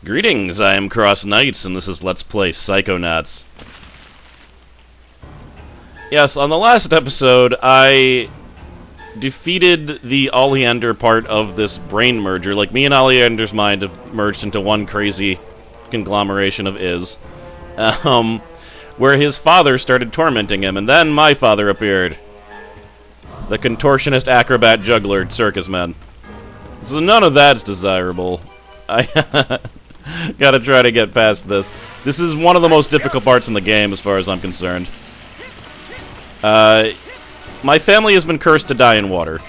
Greetings, I am CrossKnights, and this is Let's Play Psychonauts. Yes, on the last episode, I defeated the Oleander part of this brain merger. Like, me and Oleander's mind have merged into one crazy conglomeration of where his father started tormenting him, and then my father appeared. The contortionist, acrobat, juggler, circus man. So none of that's desirable. I gotta try to get past this. This is one of the most difficult parts in the game, as far as I'm concerned. My family has been cursed to die in water.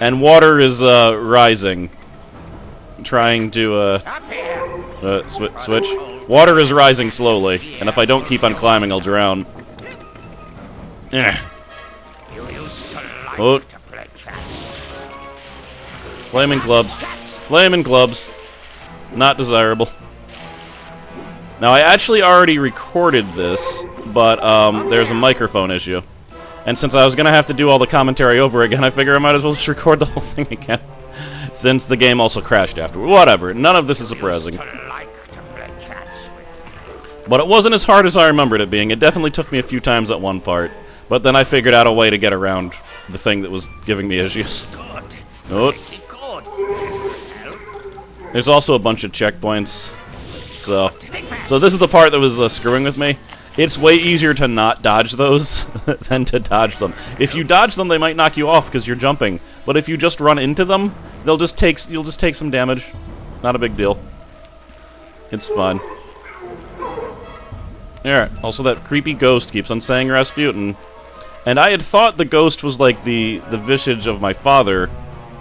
And water is, rising. Trying to, switch. Water is rising slowly, and if I don't keep on climbing, I'll drown. Oh. Flaming clubs. Flaming clubs. Not desirable. Now, I actually already recorded this, but there's a microphone issue. And since I was going to have to do all the commentary over again, I figure I might as well just record the whole thing again. Since the game also crashed afterward. Whatever, none of this is surprising. But it wasn't as hard as I remembered it being. It definitely took me a few times at one part. But then I figured out a way to get around the thing that was giving me issues. Oh. There's also a bunch of checkpoints. So this is the part that was screwing with me. It's way easier to not dodge those than to dodge them. If you dodge them, they might knock you off because you're jumping. But if you just run into them, you'll just take some damage. Not a big deal. It's fun. Alright, also that creepy ghost keeps on saying Rasputin. And I had thought the ghost was like the visage of my father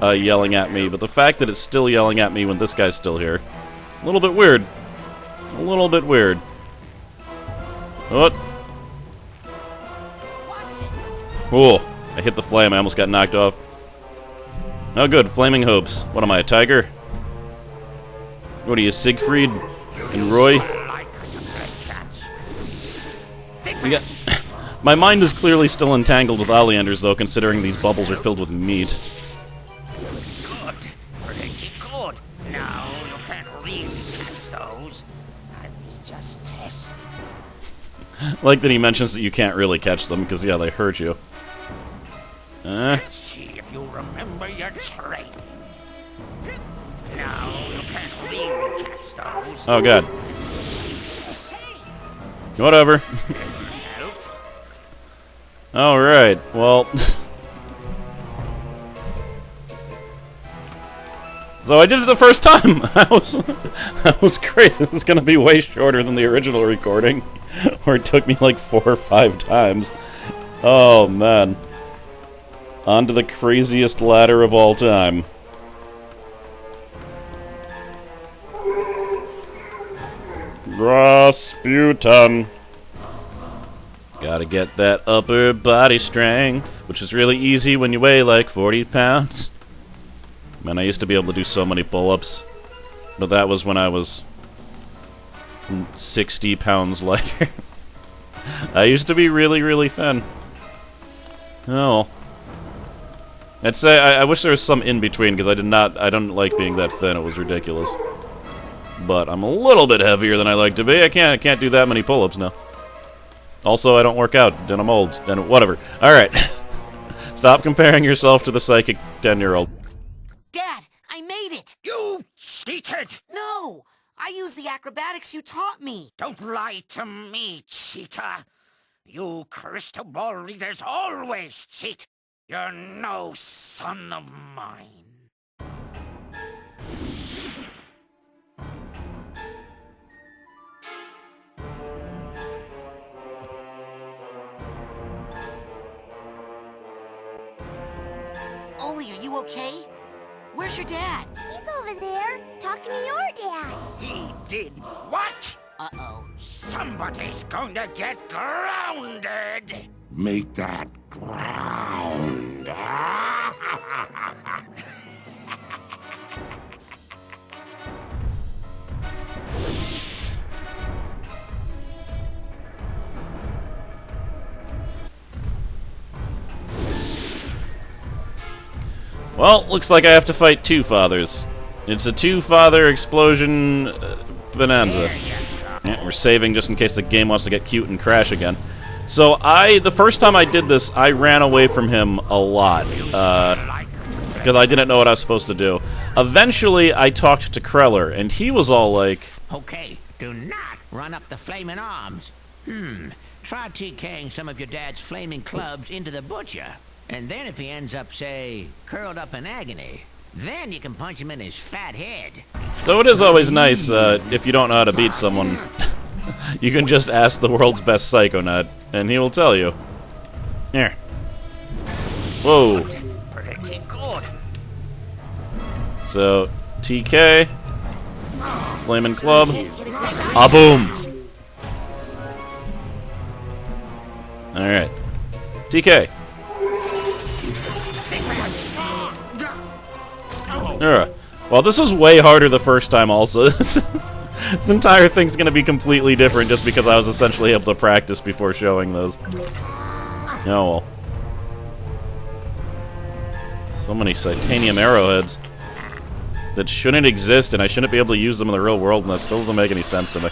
yelling at me, but the fact that it's still yelling at me when this guy's still here, a little bit weird. A little bit weird. What? Oh, I hit the flame, I almost got knocked off. Oh good, flaming hopes. What am I, a tiger? What are you, Siegfried and Roy? My mind is clearly still entangled with Oleanders, though, considering these bubbles are filled with meat. Pretty good. No, you can't really catch those. I was just testing. Like that he mentions that you can't really catch them, because, yeah, they hurt you. Let's see if you remember your training. No, you can't really catch those. Oh, God. Just testing. Whatever. Alright, well... So I did it the first time! That was great. This is gonna be way shorter than the original recording, where it took me like 4 or 5 times. Oh, man. On to the craziest ladder of all time. Rasputin. Gotta get that upper body strength, which is really easy when you weigh like 40 pounds. Man, I used to be able to do so many pull-ups, but that was when I was 60 pounds lighter. I used to be really, really thin. Oh. I'd say, I wish there was some in-between, because I don't like being that thin, it was ridiculous. But I'm a little bit heavier than I like to be. I can't do that many pull-ups now. Also, I don't work out, and I'm old, and whatever. Alright. Stop comparing yourself to the psychic 10-year-old. Dad, I made it! You cheated! No! I used the acrobatics you taught me! Don't lie to me, cheater! You crystal ball readers always cheat! You're no son of mine. Oli, are you okay? Where's your dad? He's over there, talking to your dad. He did what? Uh-oh. Somebody's going to get grounded! Make that ground. Well, looks like I have to fight two fathers. It's a two-father explosion bonanza. Yeah, we're saving just in case the game wants to get cute and crash again. So the first time I did this, I ran away from him a lot. Because I didn't know what I was supposed to do. Eventually, I talked to Kreller, and he was all like... Okay, do not run up the flaming arms. Try TKing some of your dad's flaming clubs into the butcher. And then if he ends up, say, curled up in agony, then you can punch him in his fat head. So it is always nice, if you don't know how to beat someone, you can just ask the world's best Psychonaut, and he will tell you. Here. Whoa. Pretty good. So, TK, Flamin' Club, boom. Alright. TK. Well, this was way harder the first time also. This entire thing's gonna be completely different just because I was essentially able to practice before showing those. Oh well. So many titanium arrowheads that shouldn't exist, and I shouldn't be able to use them in the real world, and that still doesn't make any sense to me.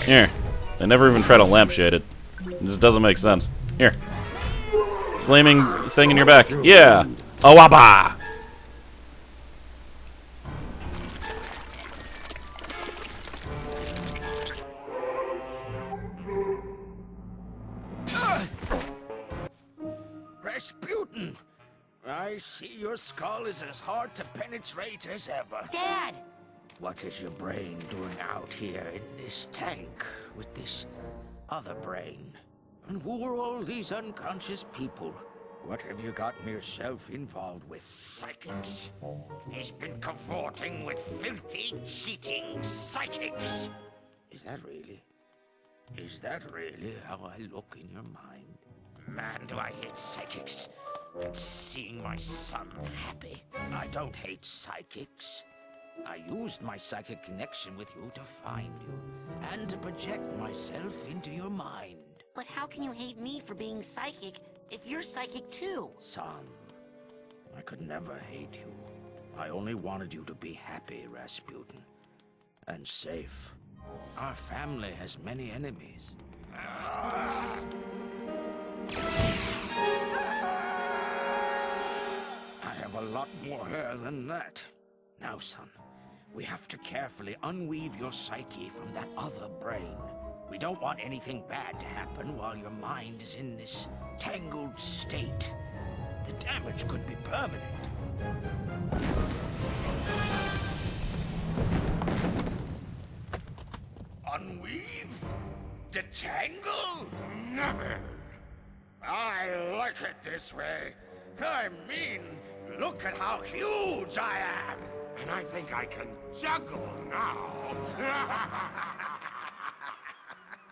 Here. I never even try to lampshade it. It just doesn't make sense. Here. Flaming thing in your back. Yeah! Awaba! Rasputin! I see your skull is as hard to penetrate as ever. Dad! What is your brain doing out here in this tank with this other brain? And who are all these unconscious people? What have you gotten yourself involved with? Psychics. He's been cavorting with filthy, cheating psychics. Is that really how I look in your mind? Man, do I hate psychics. And seeing my son happy. I don't hate psychics. I used my psychic connection with you to find you, and to project myself into your mind. But how can you hate me for being psychic if you're psychic too? Son, I could never hate you. I only wanted you to be happy, Rasputin. And safe. Our family has many enemies. I have a lot more hair than that. Now, son, we have to carefully unweave your psyche from that other brain. We don't want anything bad to happen while your mind is in this tangled state. The damage could be permanent. Unweave? Detangle? Never. I like it this way. I mean, look at how huge I am. And I think I can juggle now.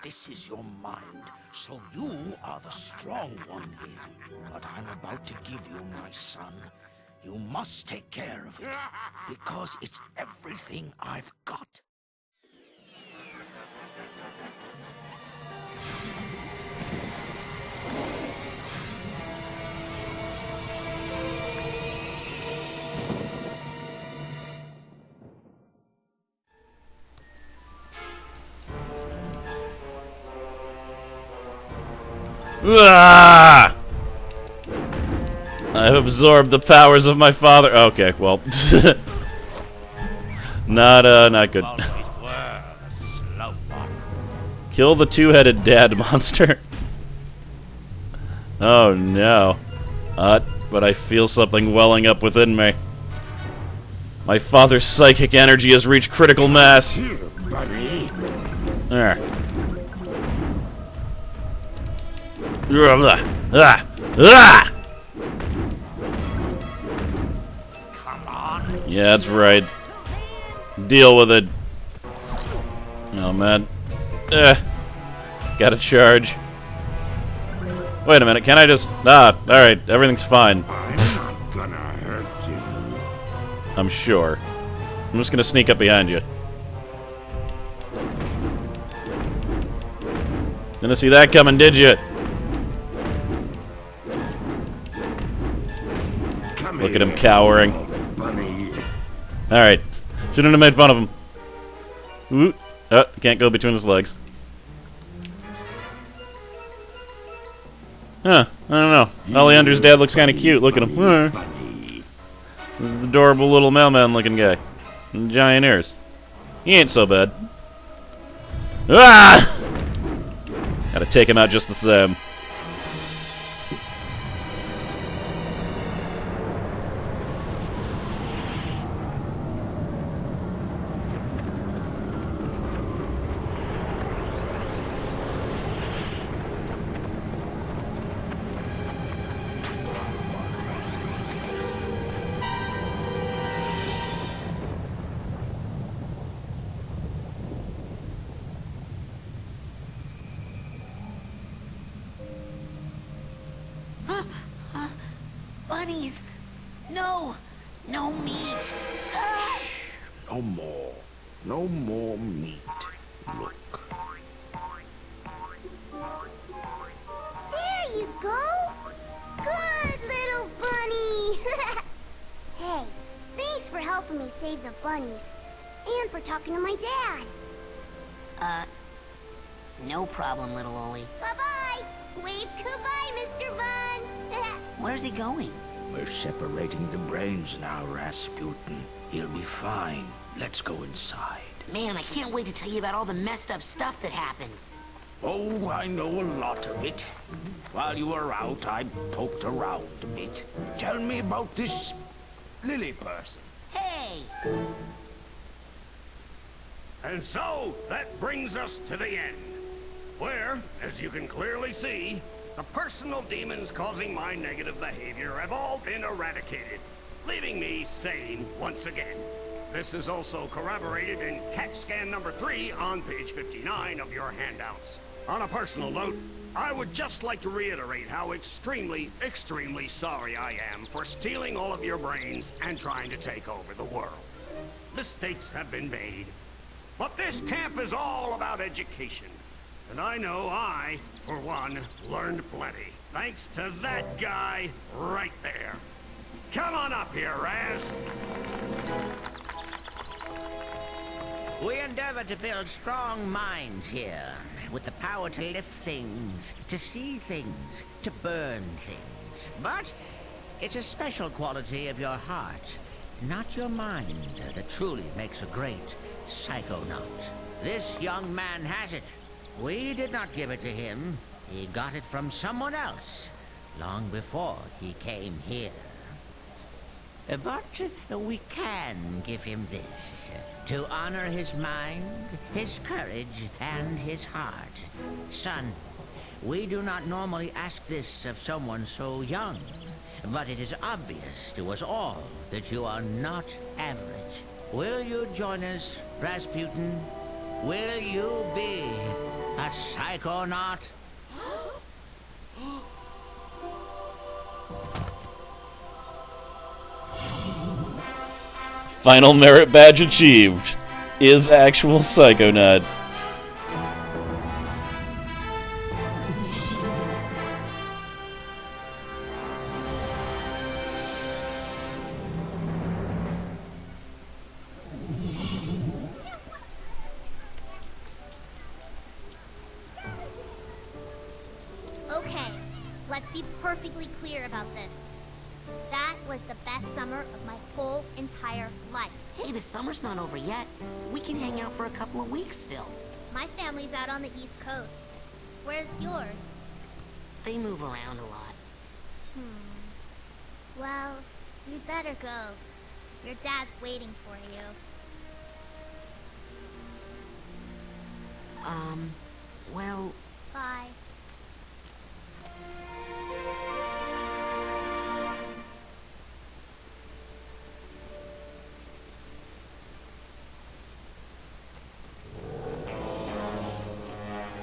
This is your mind, so you are the strong one here. What I'm about to give you, my son, you must take care of it, because it's everything I've got. Ah! I've absorbed the powers of my father. Okay, well, not good. Kill the two-headed dad monster. Oh no. But I feel something welling up within me. My father's psychic energy has reached critical mass. There. Come on. Yeah, that's right. Deal with it. Oh, man. Gotta charge. Wait a minute, can I just... alright, everything's fine. I'm not gonna hurt you. I'm sure. I'm just gonna sneak up behind you. Didn't see that coming, did you? Look at him cowering. Alright. Shouldn't have made fun of him. Ooh. Oh, can't go between his legs. Huh. I don't know. Oleander's dad looks kind of cute. Look at him. This is the adorable little mailman looking guy. And giant ears. He ain't so bad. Ah! Gotta take him out just the same. Bunnies! No! No meat! Ah! No more. No more meat. Look. There you go. Good little bunny. Hey, thanks for helping me save the bunnies. And for talking to my dad. No problem, little Oli. Bye-bye. Wave goodbye, Mr. Bun. Where's he going? We're separating the brains now, Rasputin. He'll be fine. Let's go inside. Man, I can't wait to tell you about all the messed up stuff that happened. Oh, I know a lot of it. While you were out, I poked around a bit. Tell me about this Lily person. Hey! And so, that brings us to the end. Where, as you can clearly see, the personal demons causing my negative behavior have all been eradicated, leaving me sane once again. This is also corroborated in CAT scan number 3 on page 59 of your handouts. On a personal note, I would just like to reiterate how extremely, extremely sorry I am for stealing all of your brains and trying to take over the world. Mistakes have been made, but this camp is all about education. And I know I, for one, learned plenty. Thanks to that guy right there. Come on up here, Raz. We endeavor to build strong minds here, with the power to lift things, to see things, to burn things. But it's a special quality of your heart, not your mind, that truly makes a great Psychonaut. This young man has it. We did not give it to him. He got it from someone else, long before he came here. But we can give him this, to honor his mind, his courage, and his heart. Son, we do not normally ask this of someone so young, but it is obvious to us all that you are not average. Will you join us, Rasputin? Will you be a Psychonaut? Final merit badge achieved. Is actual Psychonaut. Okay, let's be perfectly clear about this. That was the best summer of my whole entire life. Hey, the summer's not over yet. We can hang out for a couple of weeks still. My family's out on the East Coast. Where's yours? They move around a lot. Well, you'd better go. Your dad's waiting for you. Well... Bye.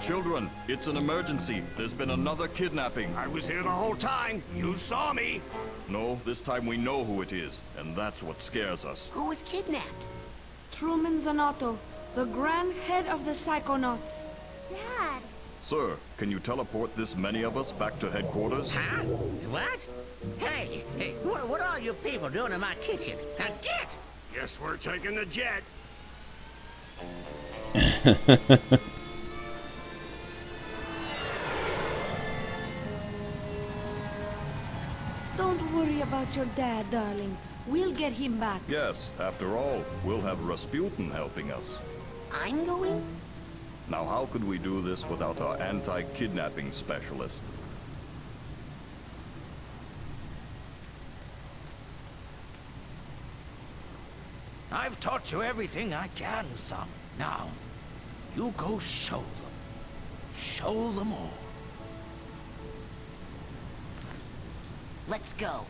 Children, it's an emergency. There's been another kidnapping. I was here the whole time. You saw me. No, this time we know who it is, and that's what scares us. Who was kidnapped? Truman Zanotto, the Grand Head of the Psychonauts. Dad! Sir, can you teleport this many of us back to headquarters? Huh? What? Hey, what are all you people doing in my kitchen? Now get! Guess we're taking the jet. Don't worry about your dad, darling. We'll get him back. Yes, after all, we'll have Rasputin helping us. I'm going? Now how could we do this without our anti-kidnapping specialist? I've taught you everything I can, son. Now, you go show them. Show them all. Let's go.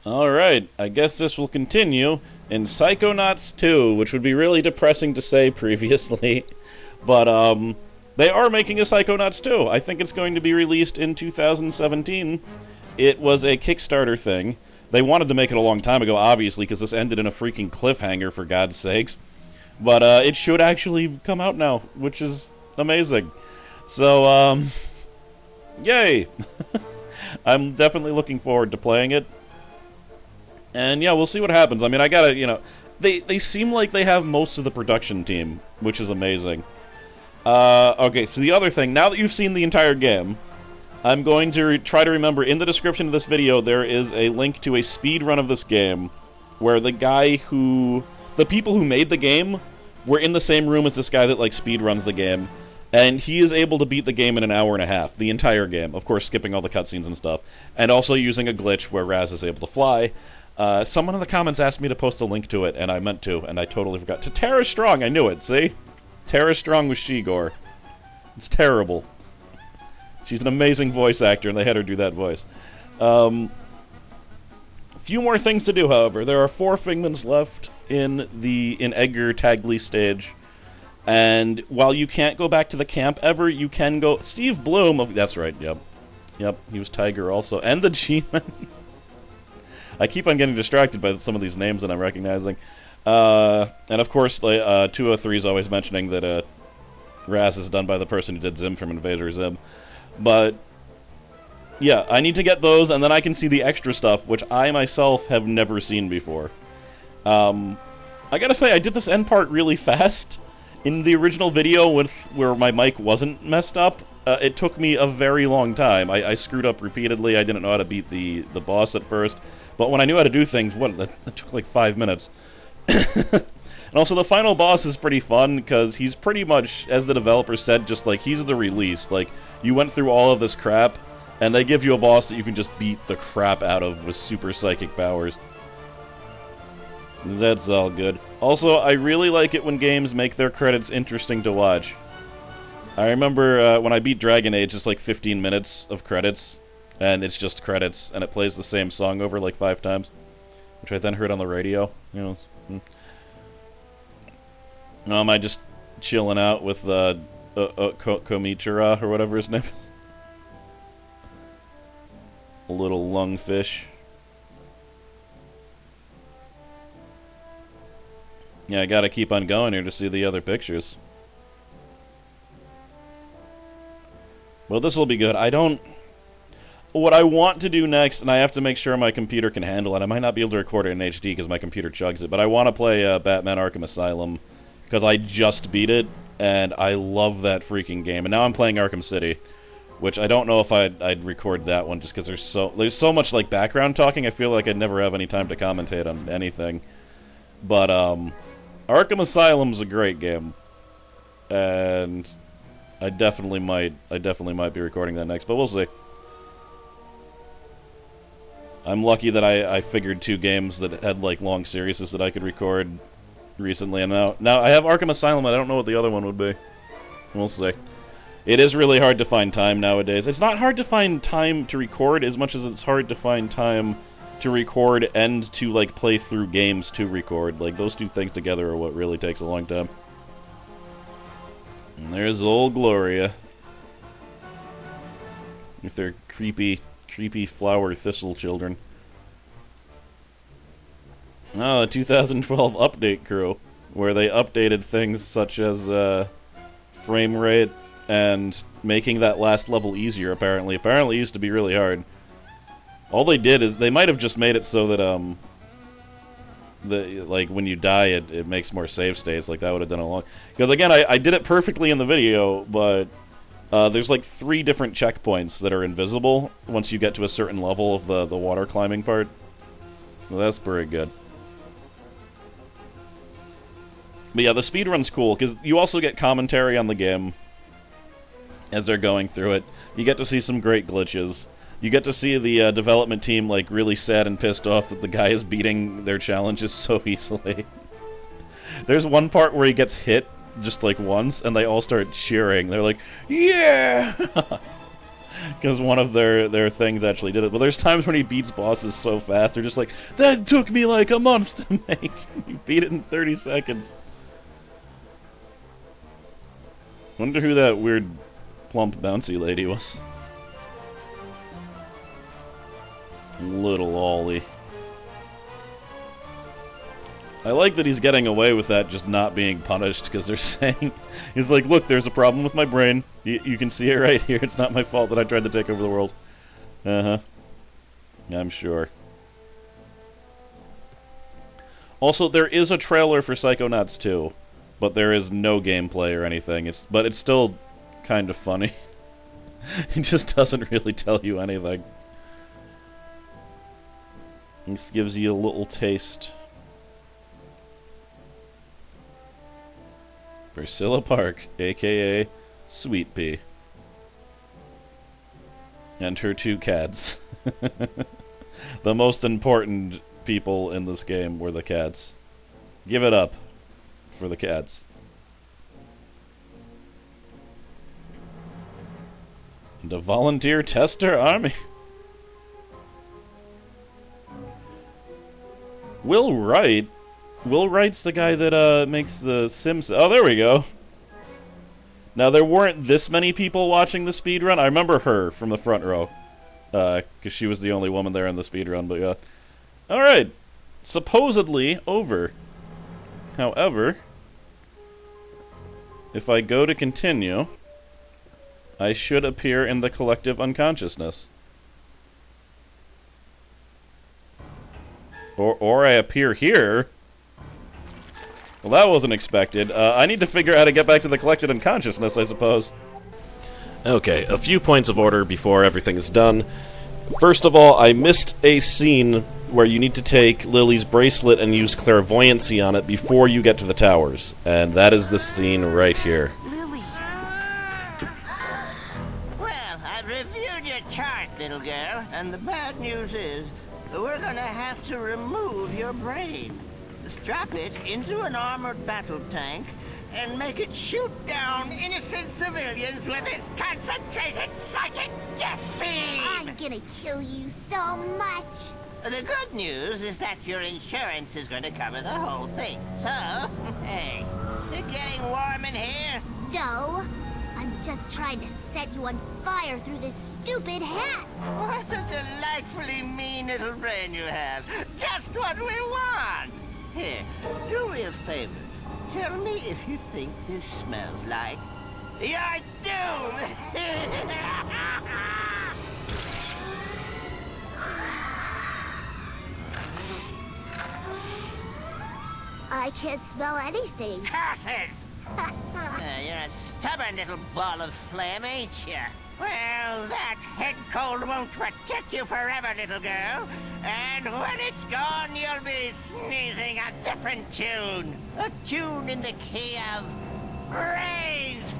Alright, I guess this will continue in Psychonauts 2, which would be really depressing to say previously, but they are making a Psychonauts 2. I think it's going to be released in 2017. It was a Kickstarter thing. They wanted to make it a long time ago, obviously, because this ended in a freaking cliffhanger, for God's sakes. But it should actually come out now, which is amazing. So, yay! I'm definitely looking forward to playing it. And yeah, we'll see what happens. I mean, I gotta, you know, they seem like they have most of the production team, which is amazing. Okay, so the other thing, now that you've seen the entire game, I'm going to try to remember, in the description of this video, there is a link to a speed run of this game, where the people who made the game were in the same room as this guy that, like, speed runs the game, and he is able to beat the game in an hour and a half, the entire game, of course skipping all the cutscenes and stuff, and also using a glitch where Raz is able to fly. Someone in the comments asked me to post a link to it, and I meant to, and I totally forgot. To Tara Strong, I knew it, see? Tara Strong with Shigor. It's terrible. She's an amazing voice actor, and they had her do that voice. A few more things to do, however. There are 4 Figments left in Edgar Tagley's stage, and while you can't go back to the camp ever, you can go... Steve Bloom, that's right, yep. Yep, he was Tiger also, and the G-Man. I keep on getting distracted by some of these names that I'm recognizing. And of course, 203 is always mentioning that Raz is done by the person who did Zim from Invader Zim. But, yeah, I need to get those, and then I can see the extra stuff, which I myself have never seen before. I gotta say, I did this end part really fast. In the original video where my mic wasn't messed up, it took me a very long time. I screwed up repeatedly. I didn't know how to beat the boss at first. But when I knew how to do things, that took like 5 minutes. And also, the final boss is pretty fun, because he's pretty much, as the developer said, just like, he's the release. Like, you went through all of this crap, and they give you a boss that you can just beat the crap out of with super psychic powers. That's all good. Also, I really like it when games make their credits interesting to watch. I remember when I beat Dragon Age, it's like 15 minutes of credits. And it's just credits, and it plays the same song over like 5 times, which I then heard on the radio. You know, am I just chilling out with Komichira or whatever his name is? A little lungfish. Yeah, I gotta keep on going here to see the other pictures. Well, this will be good. What I want to do next, and I have to make sure my computer can handle it, I might not be able to record it in HD because my computer chugs it, but I want to play Batman Arkham Asylum, because I just beat it, and I love that freaking game. And now I'm playing Arkham City, which I don't know if I'd record that one, just because there's so much like background talking, I feel like I'd never have any time to commentate on anything. But Arkham Asylum's a great game, and I definitely might be recording that next, but we'll see. I'm lucky that I figured 2 games that had like long series that I could record recently, and now I have Arkham Asylum. I don't know what the other one would be. We'll see. It is really hard to find time nowadays. It's not hard to find time to record as much as it's hard to find time to record and to like play through games to record. Like, those 2 things together are what really takes a long time. And there's old Gloria with their creepy flower thistle children. Oh, the 2012 update crew, where they updated things such as frame rate and making that last level easier, apparently. Apparently it used to be really hard. All they did is, they might have just made it so that, like, when you die, it makes more save states. Like, that would have done a long... Because, again, I did it perfectly in the video, but there's, like, 3 different checkpoints that are invisible once you get to a certain level of the water climbing part. Well, that's pretty good. But yeah, the speedrun's cool, because you also get commentary on the game as they're going through it. You get to see some great glitches. You get to see the development team, like, really sad and pissed off that the guy is beating their challenges so easily. There's one part where he gets hit just, like, once, and they all start cheering. They're like, yeah! Because one of their things actually did it. But there's times when he beats bosses so fast, they're just like, that took me, like, a month to make. You beat it in 30 seconds. Wonder who that weird, plump, bouncy lady was. Little Ollie. I like that he's getting away with that just not being punished, because they're saying... He's like, look, there's a problem with my brain. You can see it right here. It's not my fault that I tried to take over the world. Uh-huh. I'm sure. Also, there is a trailer for Psychonauts 2. But there is no gameplay or anything. But it's still kind of funny. It just doesn't really tell you anything. This gives you a little taste. Priscilla Park, a.k.a. Sweet Pea. And her 2 cats. The most important people in this game were the cats. Give it up for the cats. And a volunteer tester army. Will Wright? Will Wright's the guy that makes the Sims... Oh, there we go. Now, there weren't this many people watching the speedrun. I remember her from the front row. Because she was the only woman there in the speedrun, but yeah. Alright. Supposedly over. However, if I go to continue, I should appear in the collective unconsciousness. Or I appear here. Well, that wasn't expected. I need to figure out how to get back to the collective unconsciousness, I suppose. Okay, a few points of order before everything is done. First of all, I missed a scene where you need to take Lily's bracelet and use clairvoyancy on it before you get to the towers. And that is the scene right here. Lily! Well, I've reviewed your chart, little girl, and the bad news is we're gonna have to remove your brain. Strap it into an armored battle tank and make it shoot down innocent civilians with its concentrated psychic death beam! I'm gonna kill you so much. The good news is that your insurance is going to cover the whole thing. So, hey, is it getting warm in here? No, I'm just trying to set you on fire through this stupid hat. What a delightfully mean little brain you have. Just what we want. Here, do me a favor. Tell me if you think this smells like your doom. I can't smell anything. Curses! You're a stubborn little ball of flame, ain't you? Well, that head cold won't protect you forever, little girl. And when it's gone, you'll be sneezing a different tune. A tune in the key of brains.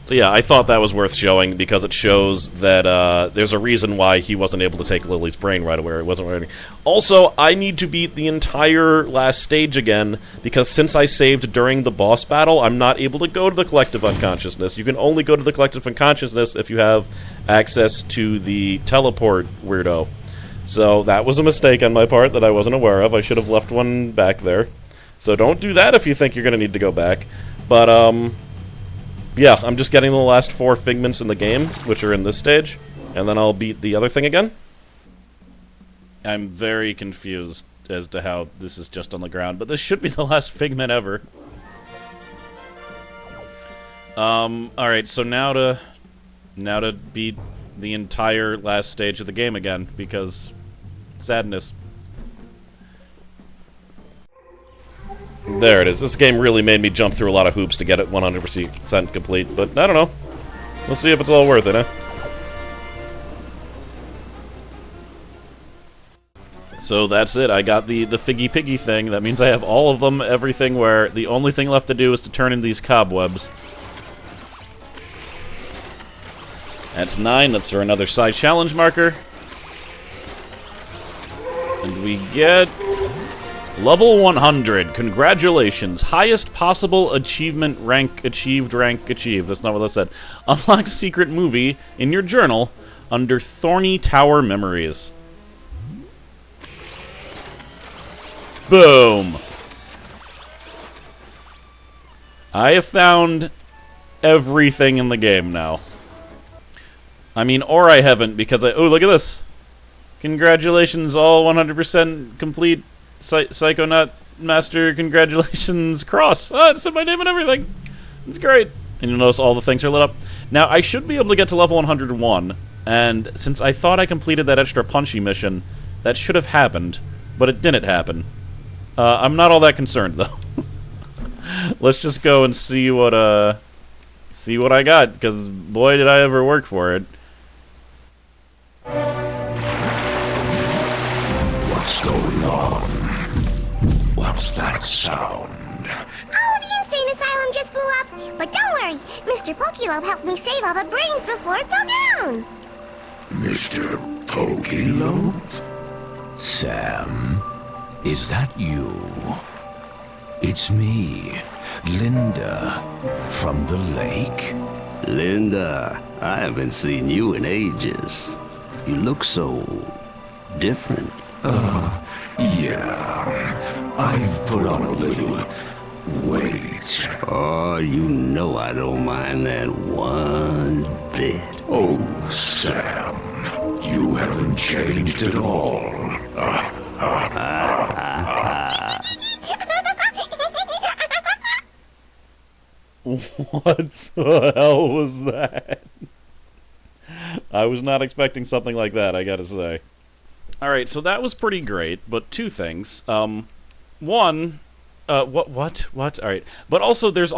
So yeah, I thought that was worth showing because it shows that there's a reason why he wasn't able to take Lily's brain right away. It wasn't ready. Also, I need to beat the entire last stage again because since I saved during the boss battle, I'm not able to go to the collective unconsciousness. You can only go to the collective unconsciousness if you have access to the teleport weirdo. So that was a mistake on my part that I wasn't aware of. I should have left one back there. So don't do that if you think you're going to need to go back. But, yeah, I'm just getting the last 4 figments in the game, which are in this stage, and then I'll beat the other thing again. I'm very confused as to how this is just on the ground, but this should be the last Figment ever. Alright, so now to beat the entire last stage of the game again, because sadness. There it is. This game really made me jump through a lot of hoops to get it 100% complete, but I don't know. We'll see if it's all worth it, huh? So that's it. I got the Figgy Piggy thing. That means I have all of them, everything, where the only thing left to do is to turn in these cobwebs. That's 9. That's for another side challenge marker. And we get level 100. Congratulations. Highest possible achievement rank achieved, rank achieved. That's not what that said. Unlock secret movie in your journal under Thorny Tower Memories. Boom. I have found everything in the game now. I mean, or I haven't, because I... Oh, look at this! Congratulations, all 100% complete Psychonaut Master. Congratulations, Cross! Ah, it said my name and everything! It's great! And you'll notice all the things are lit up. Now, I should be able to get to level 101, and since I thought I completed that extra punchy mission, that should have happened, but it didn't happen. I'm not all that concerned, though. Let's just go and see what I got, because boy did I ever work for it. What's going on? What's that sound? Oh, the insane asylum just blew up. But don't worry, Mr. Pokelobe helped me save all the brains before it fell down. Mr. Pokelobe? Sam, is that you? It's me, Linda, from the lake. Linda, I haven't seen you in ages. You look so different. Yeah. I've put on a little weight. Oh, you know I don't mind that one bit. Oh, Sam, you haven't changed at all. What the hell was that? I was not expecting something like that, I gotta say. Alright, so that was pretty great, but two things. One, what? Alright. But also, there's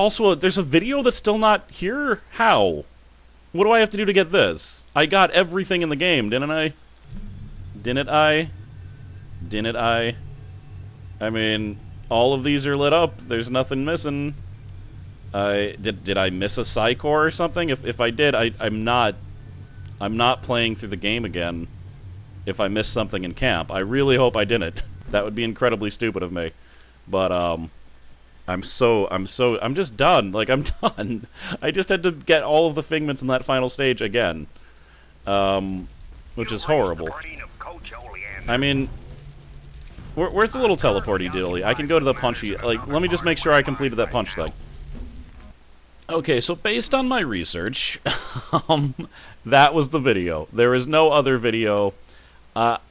a video that's still not here? How? What do I have to do to get this? I got everything in the game, didn't I? Didn't I? I mean, all of these are lit up. There's nothing missing. Did I miss a Psychor or something? If I did, I'm not playing through the game again if I missed something in camp. I really hope I didn't. That would be incredibly stupid of me. But I'm just done. Like, I'm done. I just had to get all of the Figments in that final stage again. Which is horrible. I mean, where's the little teleporty dilly? I can go to the punchy. Like, let me just make sure I completed that punch thing. Okay, so based on my research, that was the video. There is no other video.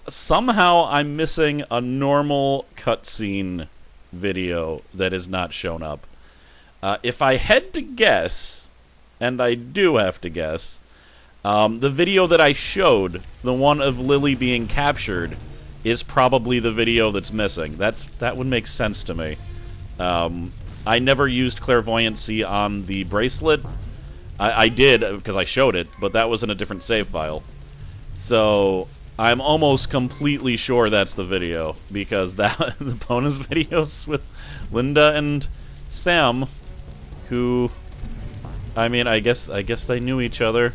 Somehow I'm missing a normal cutscene video that is not shown up. If I had to guess, and I do have to guess, the video that I showed, the one of Lily being captured, is probably the video that's missing. That would make sense to me. I never used clairvoyancy on the bracelet. I did, because I showed it, but that was in a different save file. So, I'm almost completely sure that's the video, because the bonus videos with Linda and Sam, who, I mean, I guess they knew each other.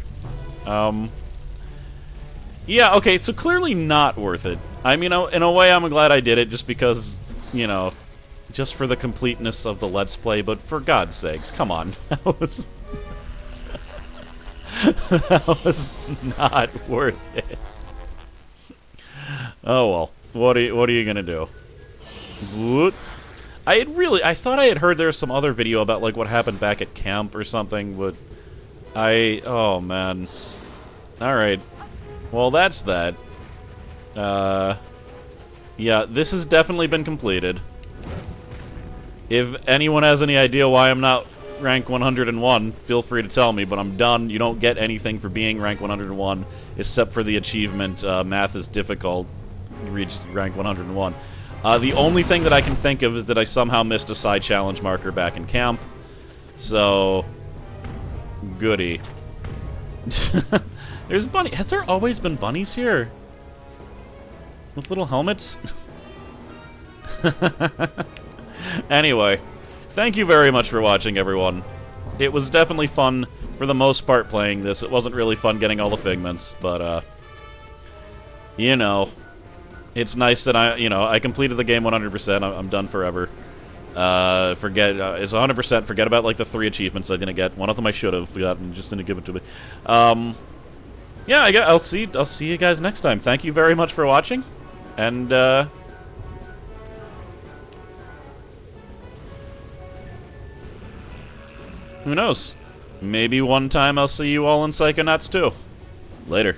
Yeah, okay, so clearly not worth it. I mean, in a way, I'm glad I did it, just because, you know, just for the completeness of the Let's Play, but for God's sakes, come on. That was... that was not worth it. Oh well, what are you gonna do? What? I thought I had heard there was some other video about like what happened back at camp or something, but oh man. Alright. Well, that's that. Yeah, this has definitely been completed. If anyone has any idea why I'm not rank 101, feel free to tell me, but I'm done. You don't get anything for being rank 101, except for the achievement, math is difficult. You reach rank 101. The only thing that I can think of is that I somehow missed a side challenge marker back in camp. So, goody. There's bunny. Has there always been bunnies here? With little helmets? Anyway, thank you very much for watching, everyone. It was definitely fun, for the most part, playing this. It wasn't really fun getting all the figments, but, you know, it's nice that I completed the game 100%. I'm done forever. It's 100%. Forget about, like, the 3 achievements I didn't get. One of them I should have gotten, just didn't give it to me. Yeah, I'll see you guys next time. Thank you very much for watching, and, who knows? Maybe one time I'll see you all in Psychonauts too. Later.